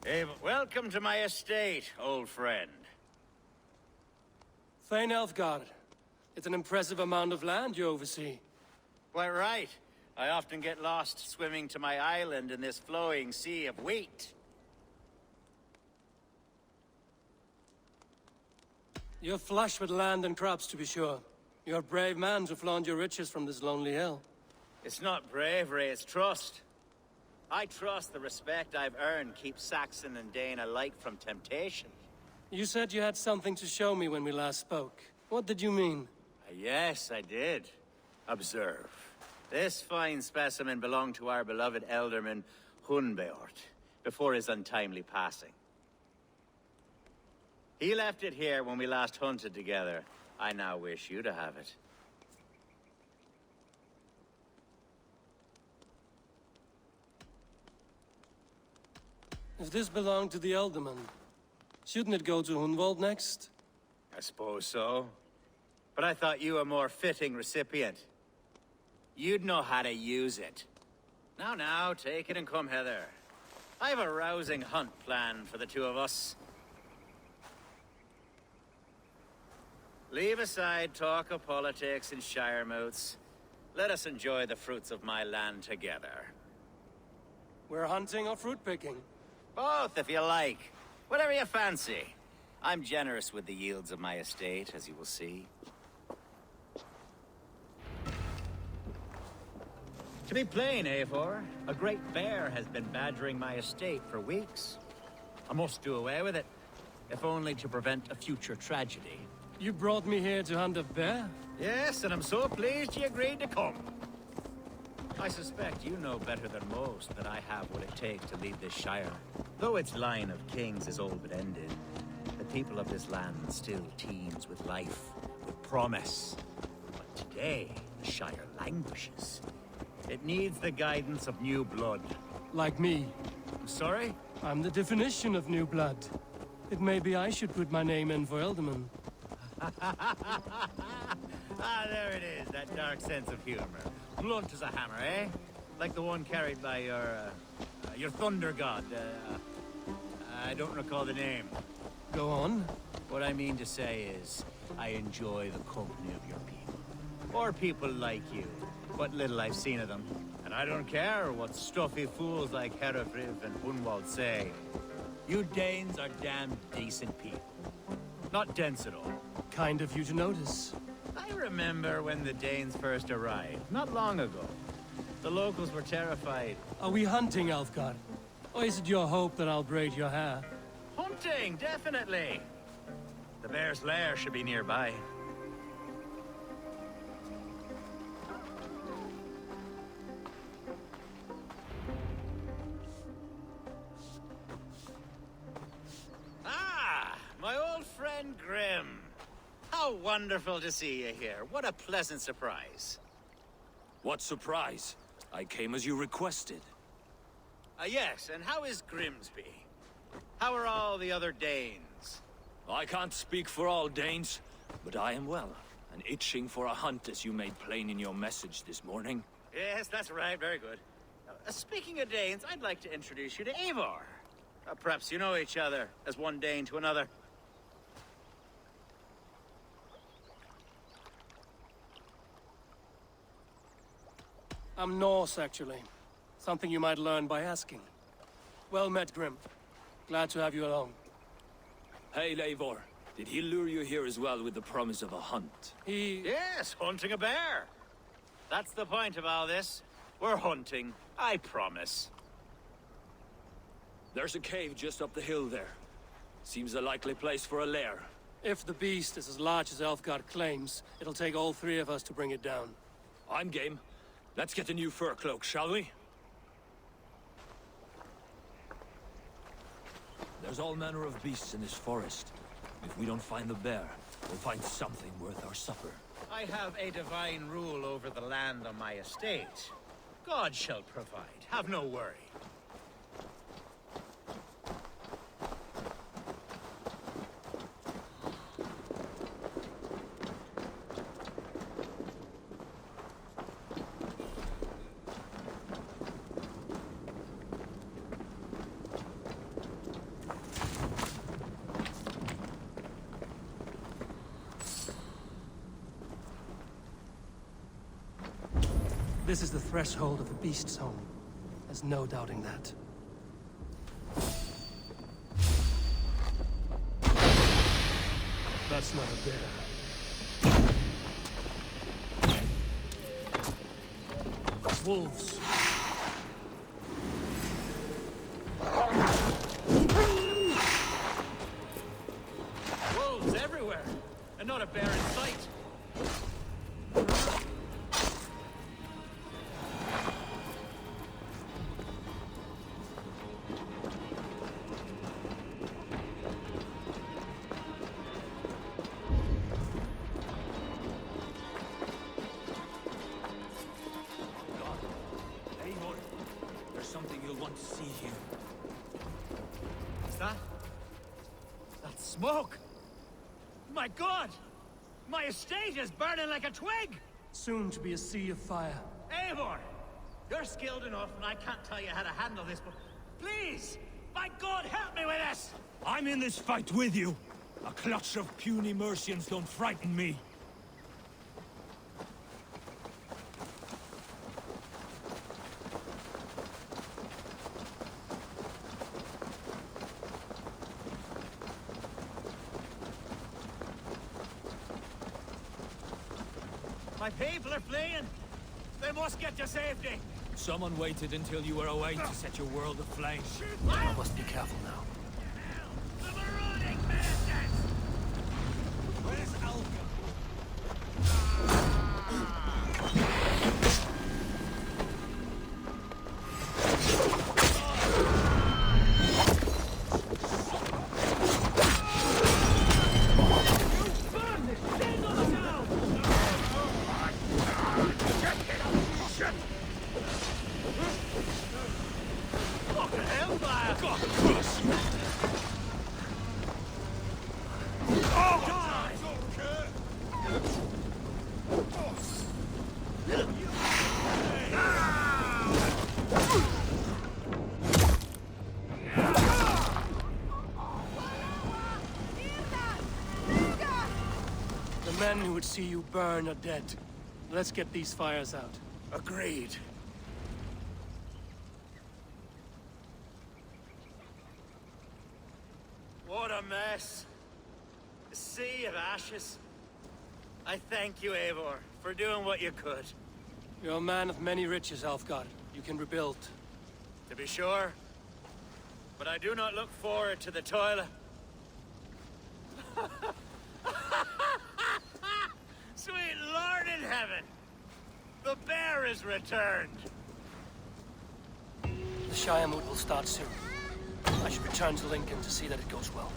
Hey, welcome to my estate, old friend. Thane Elfgard. It's an impressive amount of land you oversee. Quite right. I often get lost swimming to my island in this flowing sea of wheat. You're flush with land and crops, to be sure. You're a brave man to flaunt your riches from this lonely hill. It's not bravery, it's trust. I trust the respect I've earned keeps Saxon and Dane alike from temptation. You said you had something to show me when we last spoke. What did you mean? Yes, I did. Observe. This fine specimen belonged to our beloved elderman, Hunbeort, before his untimely passing. He left it here when we last hunted together. I now wish you to have it. If this belonged to the Elderman, shouldn't it go to Hunwald next? I suppose so. But I thought you a more fitting recipient. You'd know how to use it. Now, take it and come hither. I've a rousing hunt planned for the two of us. Leave aside talk of politics and shire moots. Let us enjoy the fruits of my land together. We're hunting or fruit picking? Both, if you like. Whatever you fancy. I'm generous with the yields of my estate, as you will see. To be plain, Eivor, a great bear has been badgering my estate for weeks. I must do away with it, if only to prevent a future tragedy. You brought me here to hunt a bear? Yes, and I'm so pleased you agreed to come. I suspect you know better than most that I have what it takes to lead this shire. Though its line of kings is old but ended, the people of this land still teems with life, with promise. But today, the shire languishes. It needs the guidance of new blood. Like me. I'm sorry? I'm the definition of new blood. It may be I should put my name in for Elderman. Ah, there it is, that dark sense of humor. Blunt as a hammer, eh? Like the one carried by your thunder god. I don't recall the name. Go on. What I mean to say is, I enjoy the company of your people. Or people like you. What little I've seen of them. And I don't care what stuffy fools like Herefriv and Hunwald say. You Danes are damn decent people. Not dense at all. Kind of you to notice. I remember when the Danes first arrived, not long ago. The locals were terrified. Are we hunting, Elfgard? Or is it your hope that I'll braid your hair? Hunting, definitely! The bear's lair should be nearby. Ah, my old friend Grim. How wonderful to see you here. What a pleasant surprise. What surprise? I came as you requested. Yes, and how is Grimsby? How are all the other Danes? I can't speak for all Danes, but I am well, and itching for a hunt as you made plain in your message this morning. Yes, that's right. Very good. Speaking of Danes, I'd like to introduce you to Eivor. Perhaps you know each other, as one Dane to another. I'm Norse, actually. Something you might learn by asking. Well met, Grim. Glad to have you along. Hey, Eivor. Did he lure you here as well with the promise of a hunt? Yes, hunting a bear. That's the point of all this. We're hunting, I promise. There's a cave just up the hill there. Seems a likely place for a lair. If the beast is as large as Elfgard claims, it'll take all three of us to bring it down. I'm game. Let's get a new fur cloak, shall we? There's all manner of beasts in this forest. If we don't find the bear, we'll find something worth our supper. I have a divine rule over the land on my estate. God shall provide. Have no worry. This is the threshold of the Beast's home. There's no doubting that. That's not a bear. Wolves. Wolves everywhere, and not a bear in sight. There's something you'll want to see here. What's that? That's smoke! My God! My estate is burning like a twig! Soon to be a sea of fire. Eivor! You're skilled enough, and I can't tell you how to handle this, but please! My God, help me with this! I'm in this fight with you. A clutch of puny Mercians don't frighten me. My people are fleeing! They must get to safety! Someone waited until you were away to set your world aflame. I must be careful now. The marauding bastards! Where's Alka? The men who would see you burn are dead. Let's get these fires out. Agreed. What a mess. A sea of ashes. I thank you, Eivor, for doing what you could. You're a man of many riches, Alfgard. You can rebuild. To be sure. But I do not look forward to the toilet. Sweet Lord in heaven! The bear is returned! The Shiremoot will start soon. I should return to Lincoln to see that it goes well.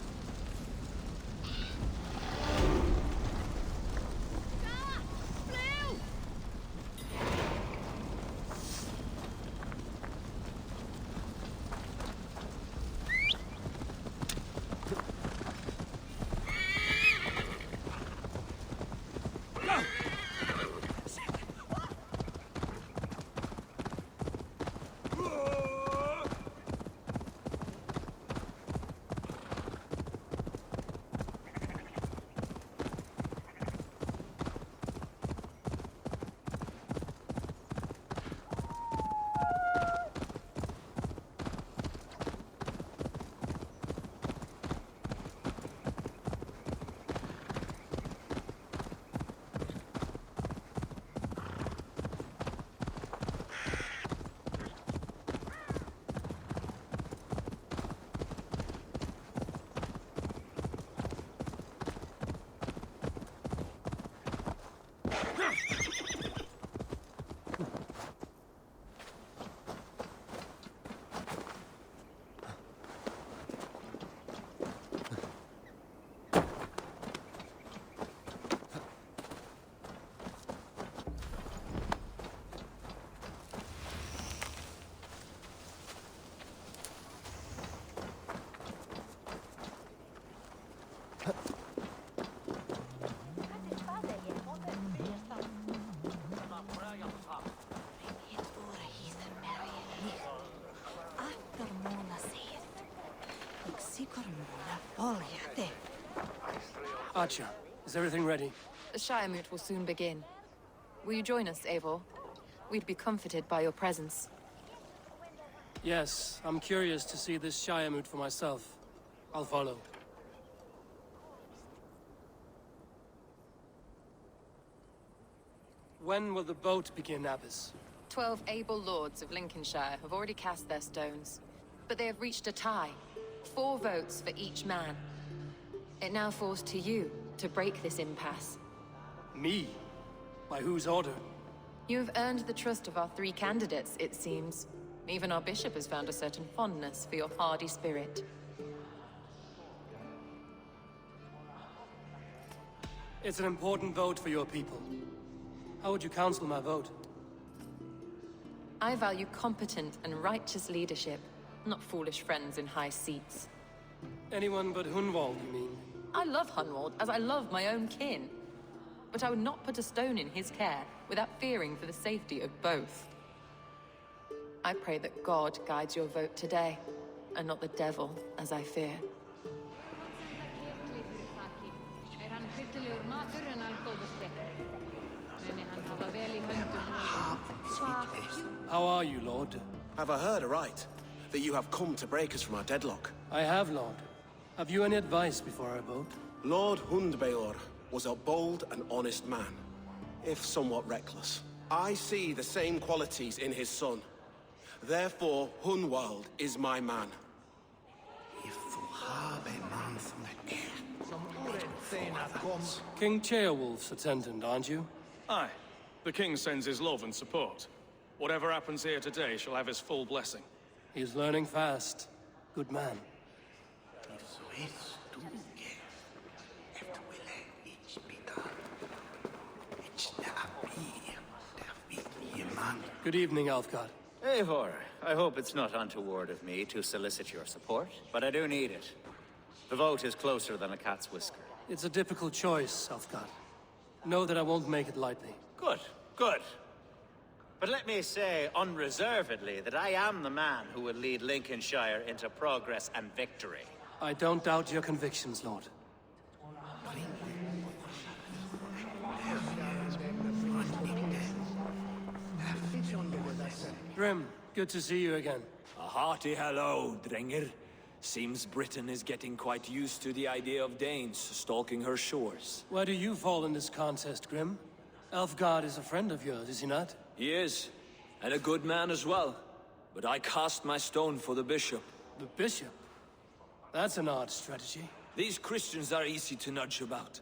Archer, is everything ready? The Shiremoot will soon begin. Will you join us, Eivor? We'd be comforted by your presence. Yes, I'm curious to see this Shire moot for myself. I'll follow. When will the vote begin, Abbess? 12 able lords of Lincolnshire have already cast their stones, but they have reached a tie. 4 votes for each man. It now falls to you to break this impasse. Me? By whose order? You have earned the trust of our 3 candidates, it seems. Even our bishop has found a certain fondness for your hardy spirit. It's an important vote for your people. How would you counsel my vote? I value competent and righteous leadership, not foolish friends in high seats. Anyone but Hunwald, you mean? I love Hunwald as I love my own kin. But I would not put a stone in his care without fearing for the safety of both. I pray that God guides your vote today, and not the devil, as I fear. How are you, Lord? Have I heard aright? That you have come to break us from our deadlock? I have, Lord. Have you any advice before I vote? Lord Hundbeor was a bold and honest man, if somewhat reckless. I see the same qualities in his son. Therefore, Hunwald is my man. King Ceolwulf's attendant, aren't you? Aye. The king sends his love and support. Whatever happens here today shall have his full blessing. He's learning fast. Good man. Good evening, Alfgard. Eivor, I hope it's not untoward of me to solicit your support, but I do need it. The vote is closer than a cat's whisker. It's a difficult choice, Alfgard. Know that I won't make it lightly. Good, good. But let me say unreservedly that I am the man who will lead Lincolnshire into progress and victory. I don't doubt your convictions, Lord. Grim, good to see you again. A hearty hello, Drenger. Seems Britain is getting quite used to the idea of Danes stalking her shores. Where do you fall in this contest, Grim? Alfgard is a friend of yours, is he not? He is, and a good man as well. But I cast my stone for the bishop. The bishop? That's an odd strategy. These Christians are easy to nudge about.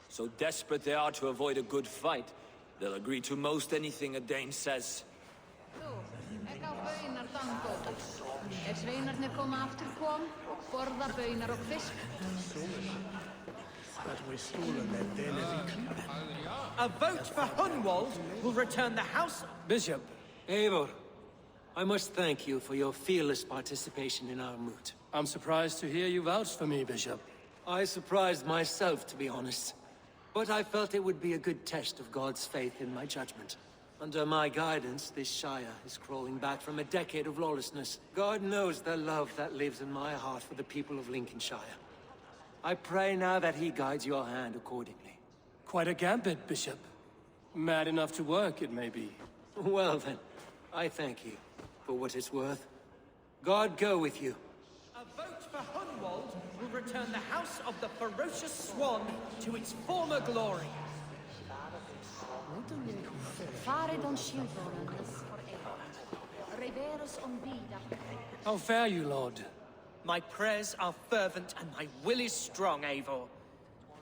So desperate they are to avoid a good fight, they'll agree to most anything a Dane says. A vote for Hunwald will return the house... Bishop, Eivor, I must thank you for your fearless participation in our moot. I'm surprised to hear you vouch for me, Bishop. I surprised myself, to be honest. But I felt it would be a good test of God's faith in my judgment. Under my guidance, this Shire is crawling back from a decade of lawlessness. God knows the love that lives in my heart for the people of Lincolnshire. I pray now that he guides your hand accordingly. Quite a gambit, Bishop. Mad enough to work, it may be. Well then, I thank you for what it's worth. God go with you. A vote for Hunwald will return the House of the Ferocious Swan to its former glory. How fare you, Lord? My prayers are fervent and my will is strong, Eivor.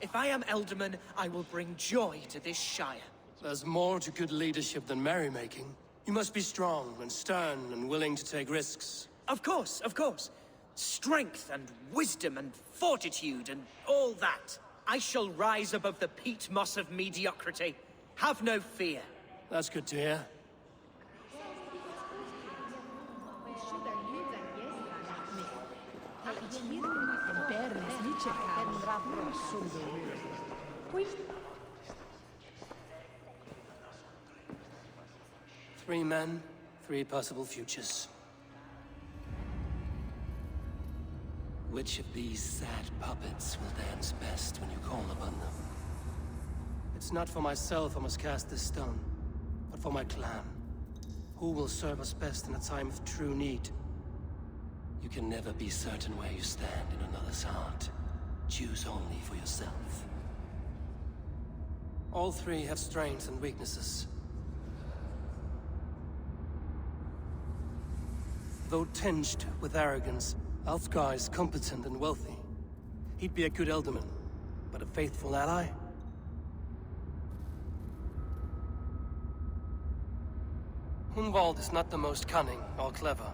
If I am Elderman, I will bring joy to this Shire. There's more to good leadership than merrymaking. You must be strong and stern and willing to take risks. Of course, of course. Strength and wisdom and fortitude and all that. I shall rise above the peat moss of mediocrity. Have no fear. That's good to hear. Three men, 3 possible futures. Which of these sad puppets will dance best when you call upon them? It's not for myself I must cast this stone, but for my clan. Who will serve us best in a time of true need? You can never be certain where you stand in another's heart. Choose only for yourself. All three have strengths and weaknesses. Though tinged with arrogance, Alfgar is competent and wealthy. He'd be a good Elderman, but a faithful ally? Hunwald is not the most cunning or clever,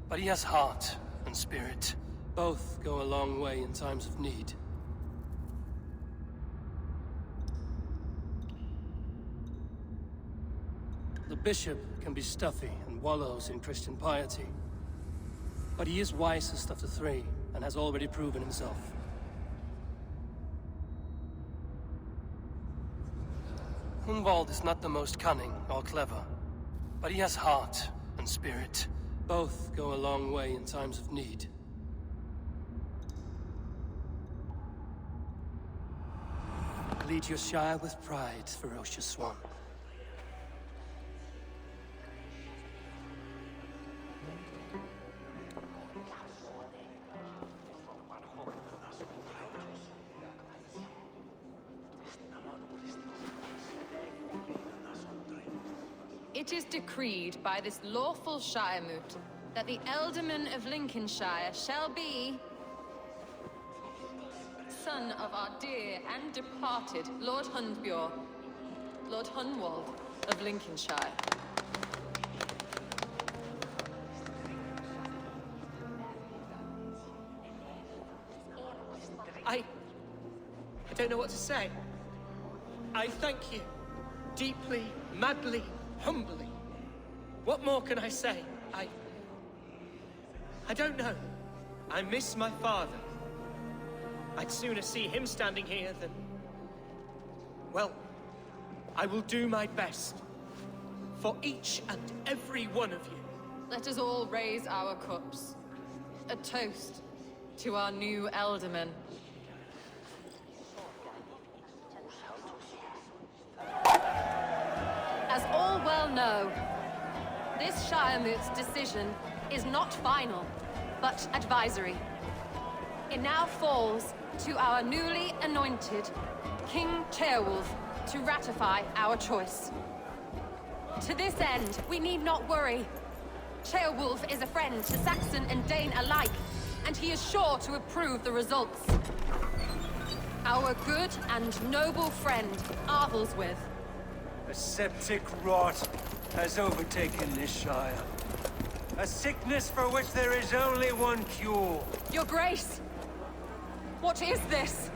but he has heart and spirit. Both go a long way in times of need. The bishop can be stuffy and wallows in Christian piety, but he is wisest of the three and has already proven himself. Hunwald is not the most cunning or clever, but he has heart and spirit. Both go a long way in times of need. Lead your Shire with pride, ferocious one. It is decreed by this lawful Shiremoot that the Ealdorman of Lincolnshire shall be son of our dear and departed Lord Hundbjorn, Lord Hunwald of Lincolnshire. I don't know what to say. I thank you. Deeply, madly, humbly. What more can I say? I don't know. I miss my father. I'd sooner see him standing here than... Well, I will do my best. For each and every one of you. Let us all raise our cups. A toast to our new Ealdorman. As all well know, this Shiremoot's decision is not final, but advisory. It now falls to our newly anointed King Ceolwulf to ratify our choice. To this end, we need not worry. Ceolwulf is a friend to Saxon and Dane alike, and he is sure to approve the results. Our good and noble friend, Arthelswith. A septic rot has overtaken this Shire. A sickness for which there is only one cure. Your Grace! What is this?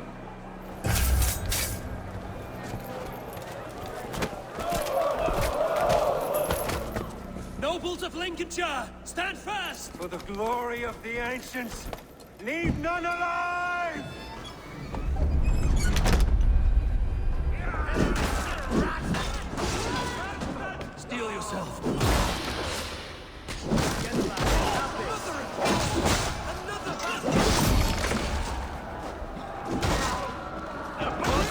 Nobles of Lincolnshire, stand fast! For the glory of the ancients, leave none alive! Steel yourself.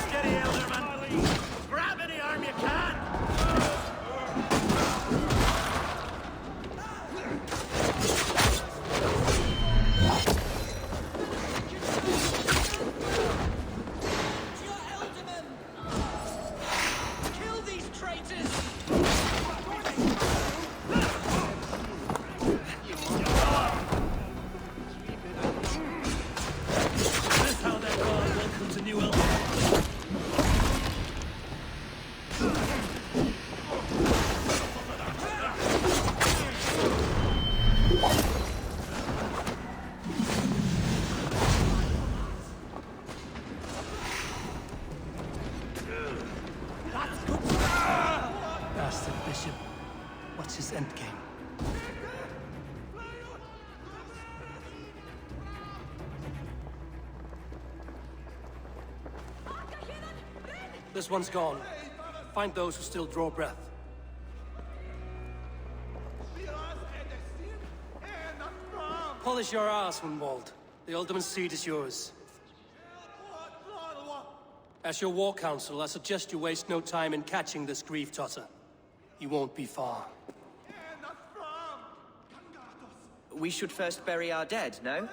Steady, Ealdorman! Grab any arm you can! Kill these traitors! This is how their god welcomes a new Ealdorman. Bastard Bishop. What's his endgame? This one's gone. Find those who still draw breath. Polish your ass, Hunwald. The Ealdorman's seat is yours. As your war council, I suggest you waste no time in catching this grief totter. He won't be far. we should first bury our dead, no?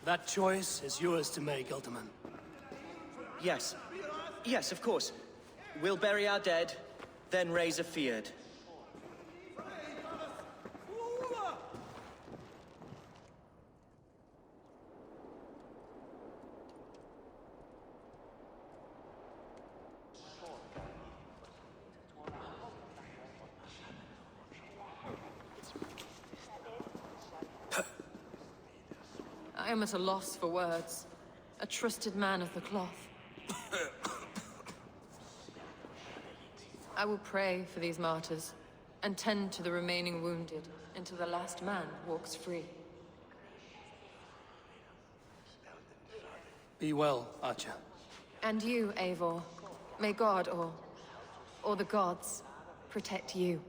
That choice is yours to make, Alderman. Yes. Yes, of course. We'll bury our dead, then raise a feared. I am at a loss for words. A trusted man of the cloth. I will pray for these martyrs, and tend to the remaining wounded, until the last man walks free. Be well, Archer. And you, Eivor. May God, or the gods, protect you.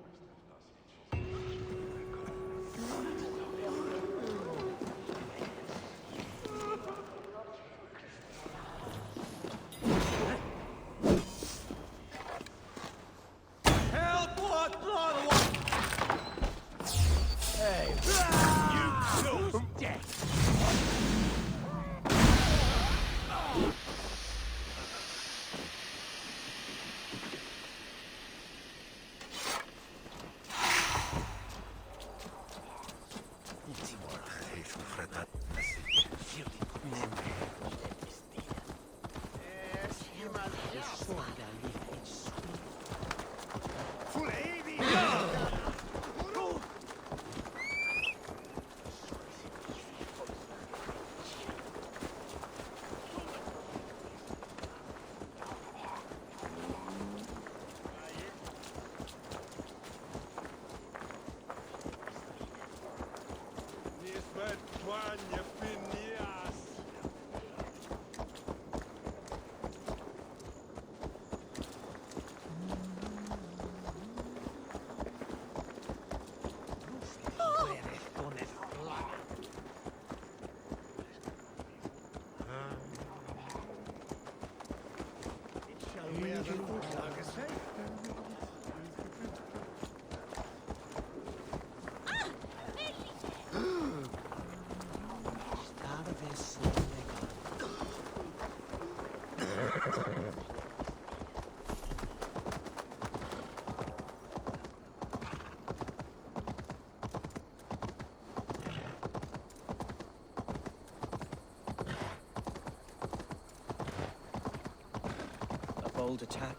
Bold attack,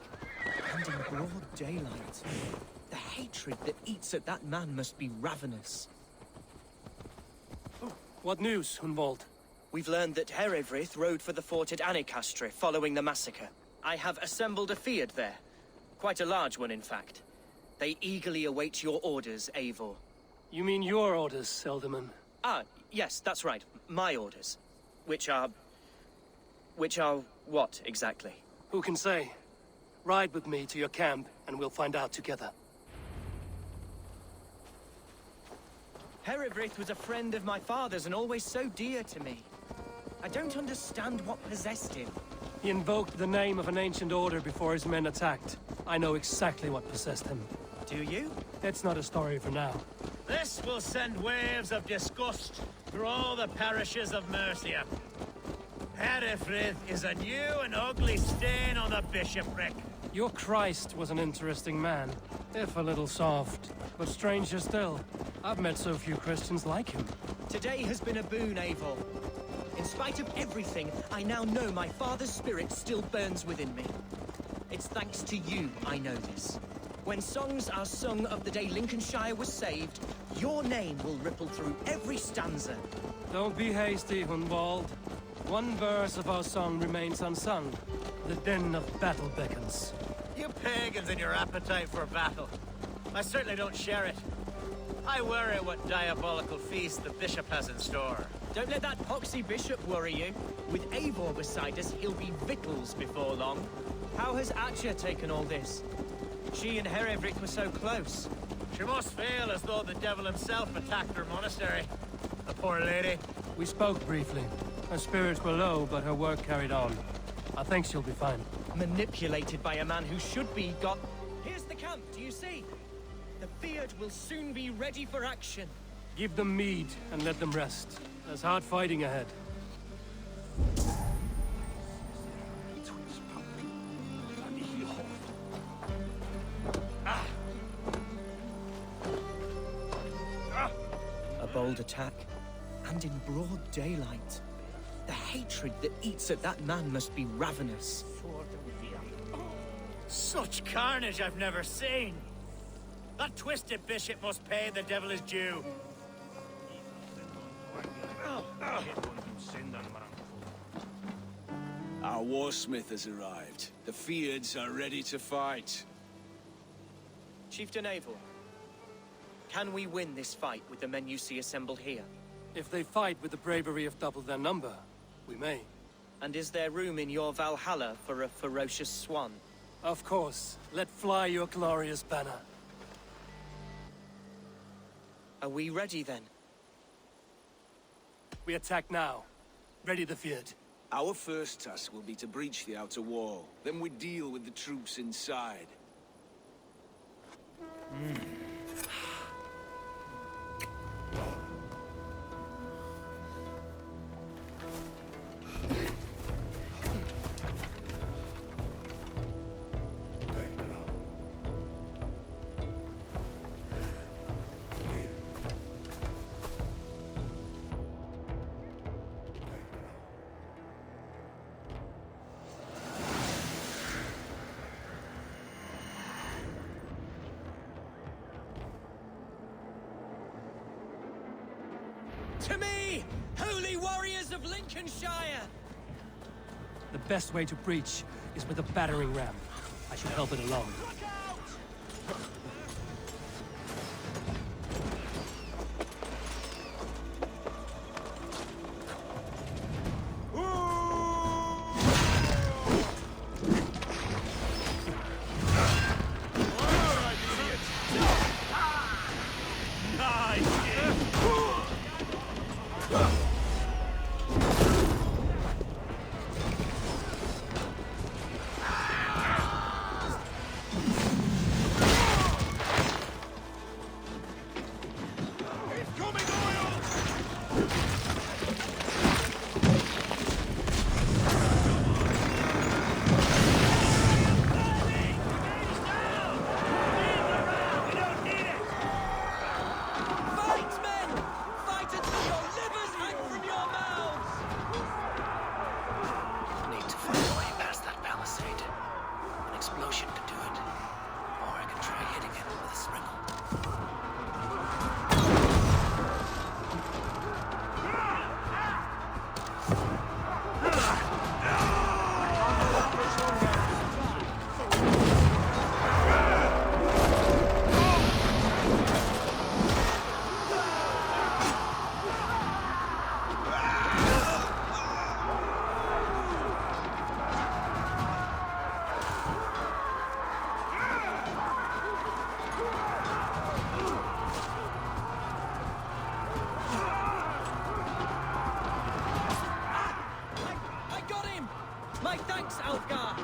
and in broad daylight. The hatred that eats at that man must be ravenous. What news, Hunwald? We've learned that Herewrith rode for the fort at Annikastre following the massacre. I have assembled a feared there. Quite a large one, in fact. They eagerly await your orders, Eivor. You mean your orders, Alderman? Ah, yes, that's right. My orders. Which are what, exactly? Who can say? Ride with me to your camp, and we'll find out together. Herewrith was a friend of my father's and always so dear to me. I don't understand what possessed him. He invoked the name of an ancient order before his men attacked. I know exactly what possessed him. Do you? It's not a story for now. This will send waves of disgust through all the parishes of Mercia. Herefrith is a new and ugly stain on the bishopric. Your Christ was an interesting man, if a little soft. But stranger still, I've met so few Christians like him. Today has been a boon, Eivor. In spite of everything, I now know my father's spirit still burns within me. It's thanks to you I know this. When songs are sung of the day Lincolnshire was saved, your name will ripple through every stanza. Don't be hasty, Hunwald. One verse of our song remains unsung. The din of battle beckons. You pagans and your appetite for battle. I certainly don't share it. I worry what diabolical feast the bishop has in store. Don't let that poxy bishop worry you. With Eivor beside us, he'll be victuals before long. How has Atcha taken all this? She and Herewrith were so close. She must feel as though the devil himself attacked her monastery. The poor lady. We spoke briefly. Her spirits were low, but her work carried on. I think she'll be fine. Manipulated by a man who should be got... Here's the camp, do you see? The Beard will soon be ready for action. Give them mead and let them rest. There's hard fighting ahead. A bold attack, and in broad daylight. The hatred that eats at that man must be ravenous. Such carnage I've never seen! That twisted bishop must pay the devil his due. Our warsmith has arrived. The Feards are ready to fight. Chieftain Eivor, can we win this fight with the men you see assembled here? If they fight with the bravery of double their number, we may. And is there room in your Valhalla for a ferocious swan? Of course. Let fly your glorious banner. Are we ready then? We attack now. Ready the Feared. Our first task will be to breach the outer wall. Then we deal with the troops inside. To me, holy warriors of Lincolnshire! The best way to breach is with a battering ram. I should help it along. My thanks, Alfgar!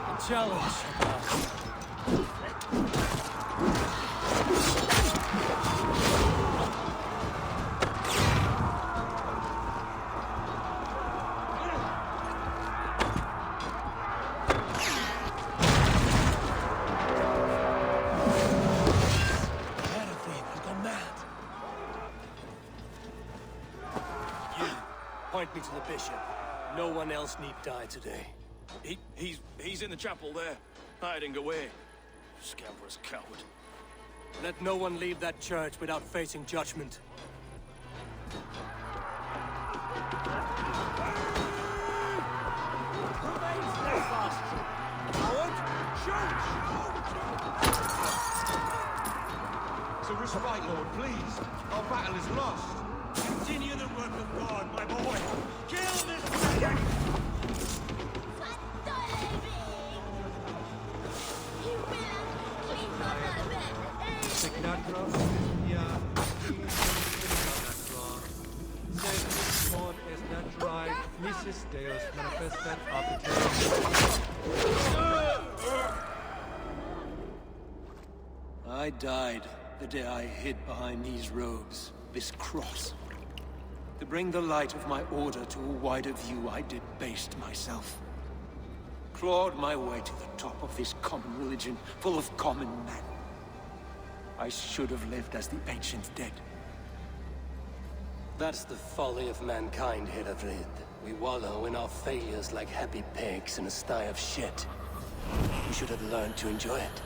A challenge. Point me to the bishop. No one else need die today. He's in the chapel there, hiding away. Scabrous coward. Let no one leave that church without facing judgment. So respite, Lord, please. Our battle is lost. Continue the work of God, my boy. Kill this dragon! Signature. Yeah. Mises Deus manifestet arbitrarius. I died the day I hid behind these robes, this cross. To bring the light of my order to a wider view, I debased myself. Clawed my way to the top of this common religion, full of common men. I should have lived as the ancient dead. That's the folly of mankind, Heravrid. We wallow in our failures like happy pigs in a sty of shit. We should have learned to enjoy it.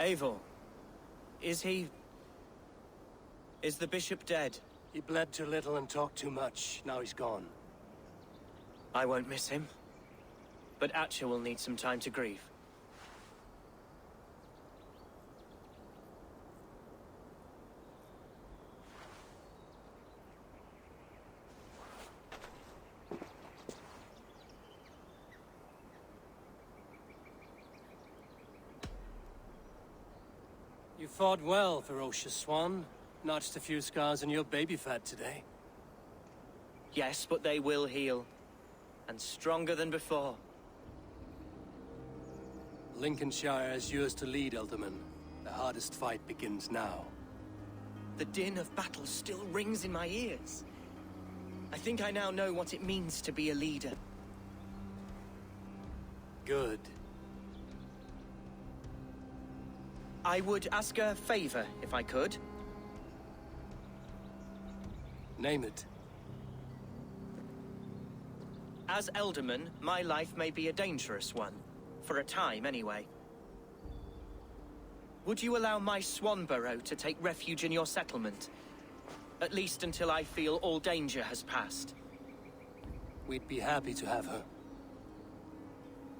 Eivor, is he... is the bishop dead? He bled too little and talked too much. Now he's gone. I won't miss him. But Atcha will need some time to grieve. You fought well, ferocious swan. Notched a few scars on your baby fat today. Yes, but they will heal. And stronger than before. Lincolnshire is yours to lead, Elderman. The hardest fight begins now. The din of battle still rings in my ears. I think I now know what it means to be a leader. Good. I would ask a favor, if I could. Name it. As Elderman, my life may be a dangerous one. For a time, anyway. Would you allow my Swanborough to take refuge in your settlement? At least until I feel all danger has passed. We'd be happy to have her.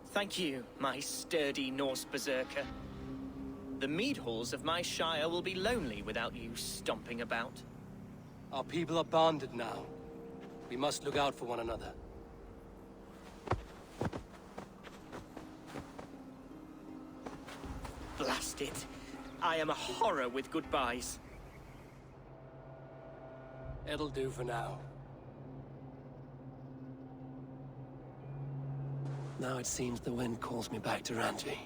Thank you, my sturdy Norse berserker. The mead halls of my shire will be lonely without you stomping about. Our people are bonded now. We must look out for one another. Blast it. I am a horror with goodbyes. It'll do for now. Now it seems the wind calls me back to Randvi.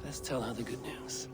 Let's tell her the good news.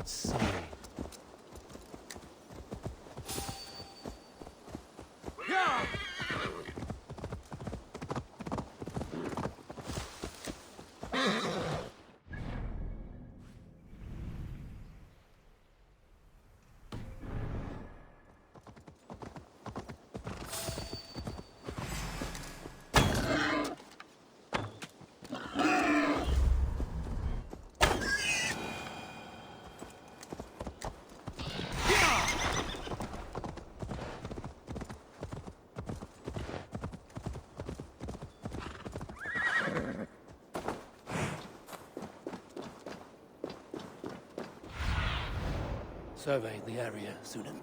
Let's see. Survey the area, Sunan.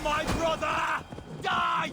my brother! Die!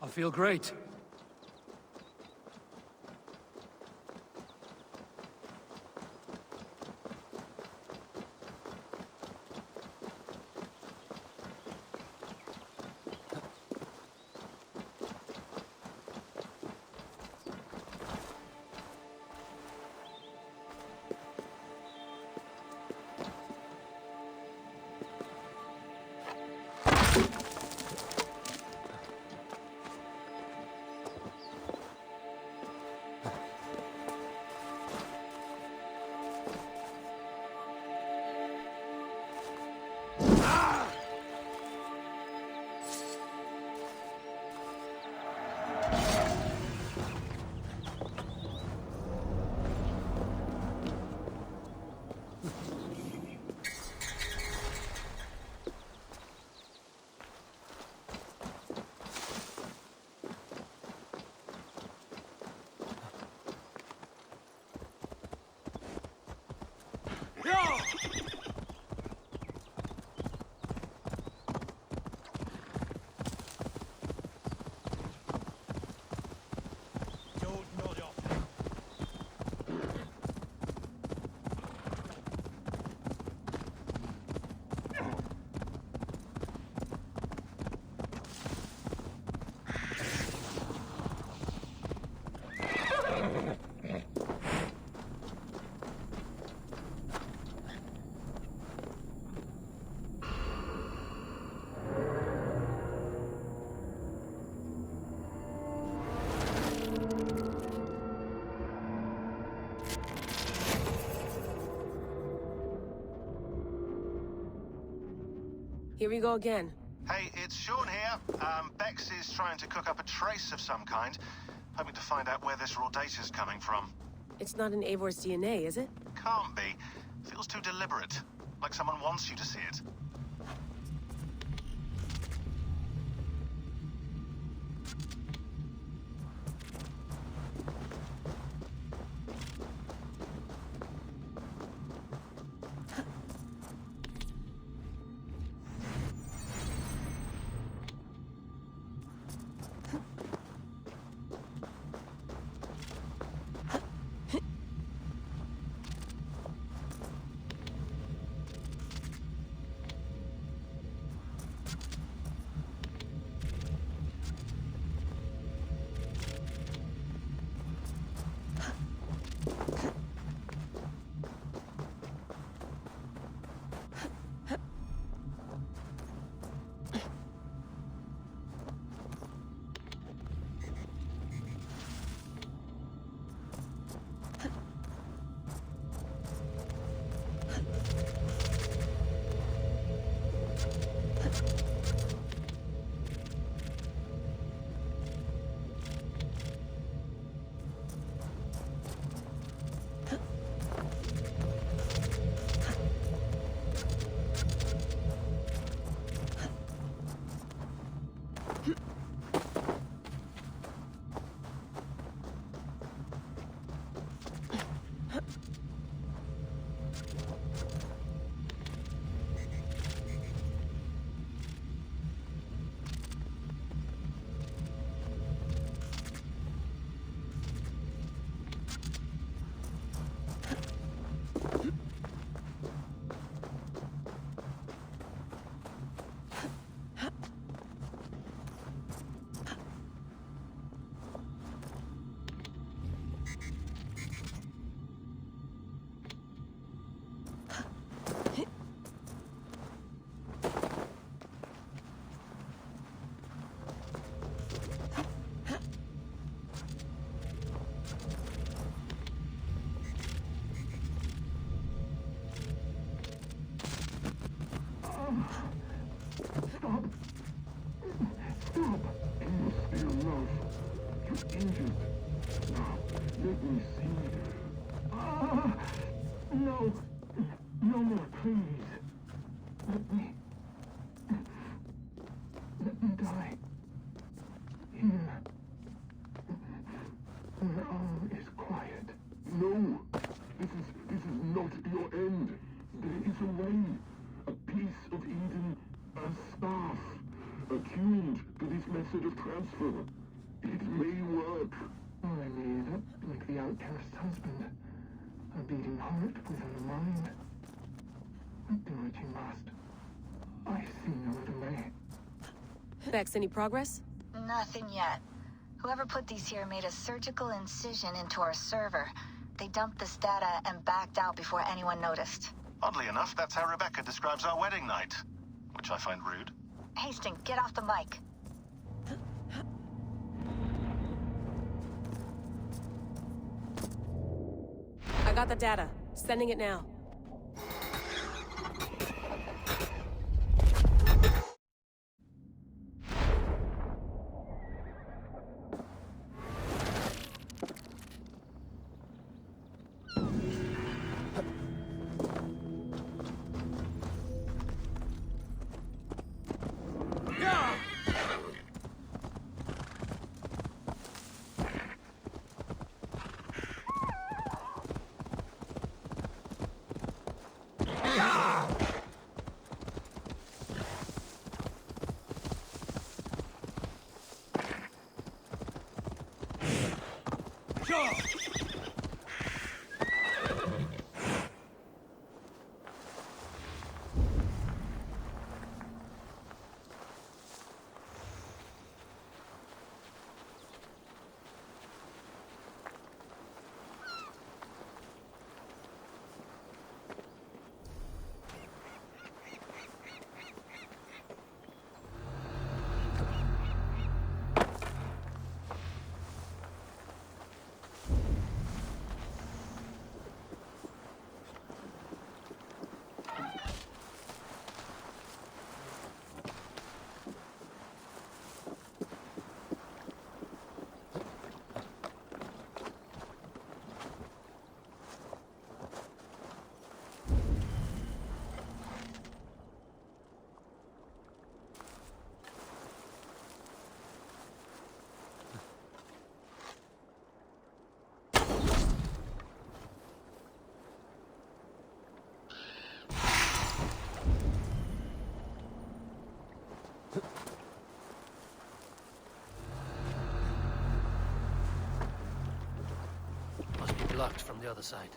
I feel great. Here we go again. Hey, it's Sean here. Bex is trying to cook up a trace of some kind, hoping to find out where this raw data's coming from. It's not in Eivor's DNA, is it? Can't be. Feels too deliberate, like someone wants you to see it. Method of transfer. It may work. I made it up like the outcast's husband. A beating heart without a mind. Do what you must. I see no other way. Bex, any progress? Nothing yet. Whoever put these here made a surgical incision into our server. They dumped this data and backed out before anyone noticed. Oddly enough, that's how Rebecca describes our wedding night, which I find rude. Hastings, get off the mic. I got the data. Sending it now. blocked from the other side.